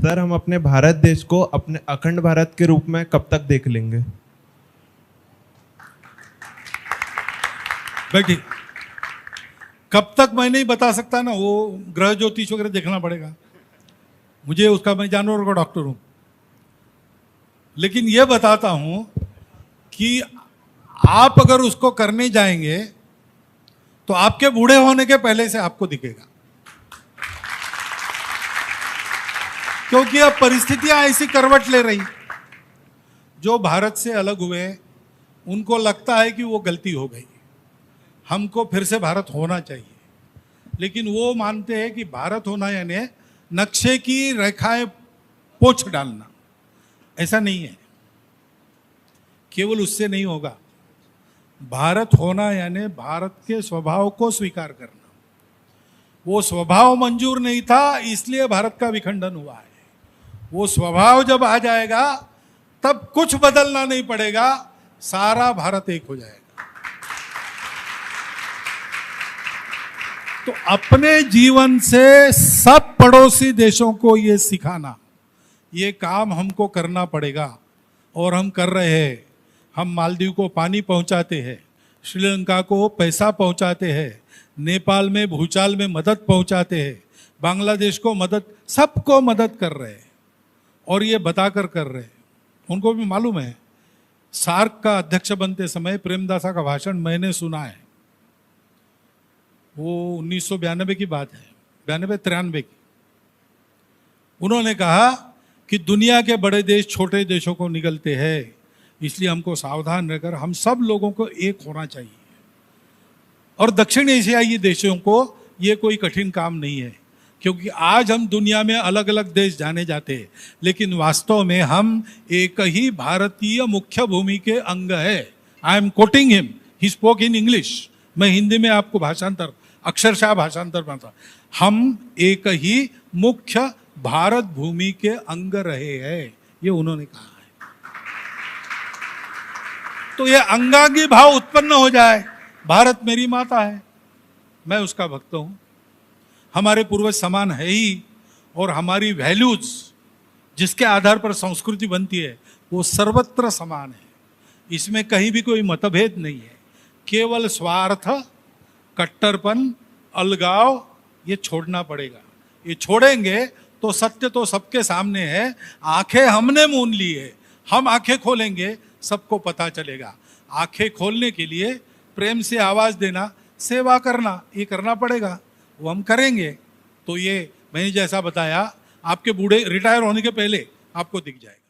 Sir, हम अपने भारत देश को अपने अखंड भारत के रूप में कब तक देख लेंगे? बैठिए। कब तक मैं नहीं बता सकता ना, वो ग्रह ज्योतिष वगैरह देखना पड़ेगा मुझे, उसका मैं जानवरों का डॉक्टर हूं। लेकिन यह बताता हूं कि आप अगर उसको करने जाएंगे तो आपके बूढ़े होने के पहले से आपको दिखेगा, क्योंकि अब परिस्थितियां ऐसी करवट ले रही। जो भारत से अलग हुए उनको लगता है कि वो गलती हो गई, हमको फिर से भारत होना चाहिए। लेकिन वो मानते हैं कि भारत होना यानी नक्शे की रेखाएं पोंछ डालना। ऐसा नहीं है, केवल उससे नहीं होगा। भारत होना यानी भारत के स्वभाव को स्वीकार करना। वो स्वभाव मंजूर नहीं था, इसलिए भारत का विखंडन हुआ है। वो स्वभाव जब आ जाएगा तब कुछ बदलना नहीं पड़ेगा, सारा भारत एक हो जाएगा। तो अपने जीवन से सब पड़ोसी देशों को ये सिखाना, ये काम हमको करना पड़ेगा और हम कर रहे हैं। हम मालदीव को पानी पहुंचाते हैं, श्रीलंका को पैसा पहुंचाते हैं, नेपाल में भूचाल में मदद पहुंचाते हैं, बांग्लादेश को मदद, सबको मदद कर रहे हैं और ये बताकर कर रहे हैं। उनको भी मालूम है। सार्क का अध्यक्ष बनते समय प्रेमदासा का भाषण मैंने सुना है। वो 1992 की बात है, 92-93 की। उन्होंने कहा कि दुनिया के बड़े देश छोटे देशों को निगलते हैं, इसलिए हमको सावधान रहकर हम सब लोगों को एक होना चाहिए। और दक्षिण एशियाई देशों को ये कोई कठिन काम नहीं है, क्योंकि आज हम दुनिया में अलग अलग देश जाने जाते हैं, लेकिन वास्तव में हम एक ही भारतीय मुख्य भूमि के अंग है। I am quoting him, he spoke in English. मैं हिंदी में आपको भाषांतर, अक्षरशः भाषांतर बनता। हम एक ही मुख्य भारत भूमि के अंग रहे हैं, ये उन्होंने कहा है। तो ये अंगांगी भाव उत्पन्न हो जाए। भारत मेरी माता है, मैं उसका भक्त हूं। हमारे पूर्वज समान है ही, और हमारी वैल्यूज जिसके आधार पर संस्कृति बनती है वो सर्वत्र समान है। इसमें कहीं भी कोई मतभेद नहीं है। केवल स्वार्थ, कट्टरपन, अलगाव, ये छोड़ना पड़ेगा। ये छोड़ेंगे तो सत्य तो सबके सामने है। आंखें हमने मूंद ली है, हम आंखें खोलेंगे सबको पता चलेगा। आंखें खोलने के लिए प्रेम से आवाज देना, सेवा करना, ये करना पड़ेगा। वो हम करेंगे तो ये मैंने जैसा बताया आपके बूढ़े रिटायर होने के पहले आपको दिख जाएगा।